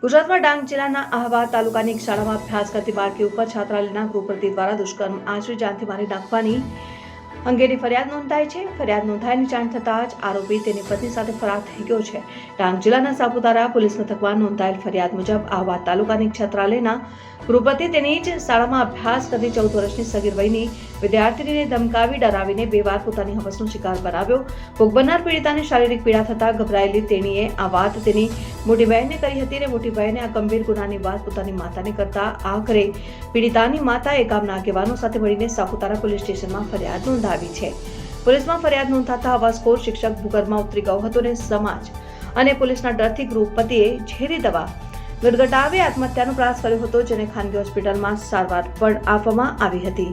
ગુજરાતમાં ડાંગ જિલ્લાના આહવા તાલુકાની એક શાળામાં અભ્યાસ કરતી બાળકી ઉપર છાત્રાલયના ગૃહપતિ દ્વારા દુષ્કર્મ આચરી જાનથી મારી નાખવાની અંગેની ફરિયાદ નોંધાઈ છે. ફરિયાદ નોંધાયાની જાણ થતાં જ આરોપી તેની પત્ની સાથે ફરાર થઈ ગયો છે. ડાંગ જિલ્લાના સાપુતારા પોલીસ મથકમાં નોંધાયેલ ફરિયાદ મુજબ આહવા તાલુકાની છાત્રાલયના ગૃહપતિ તેની જ શાળામાં અભ્યાસ કરતી 14 વર્ષની સગીર વયની વિદ્યાર્થીનીને ધમકાવી ડરાવીને 2 વાર પોતાની હવસનો શિકાર બનાવ્યો. ભોગ બનનાર પીડિતાને શારીરિક પીડા થતાં ગભરાયેલી તેણીએ આ વાત તેની મોટી બહેનને કરી હતી અને મોટી બહેને આ ગંભીર ગુનાની વાત પોતાની માતાને કરતા આખરે પીડિતાની માતાએ ગામના આગેવાનો સાથે મળીને સાપુતારા પોલીસ સ્ટેશનમાં ફરિયાદ નોંધાવી છે. પોલીસમાં ફરિયાદ નોંધાતા હવાસખોર શિક્ષક ભૂગર્ભમાં ઉતરી ગયો હતો અને સમાજ અને પોલીસના ડરથી ગૃહપતિએ ઝેરી દવા ગટગટાવી આત્મહત્યાનો પ્રયાસ કર્યો હતો, જેને ખાનગી હોસ્પિટલમાં સારવાર પણ આપવામાં આવી હતી.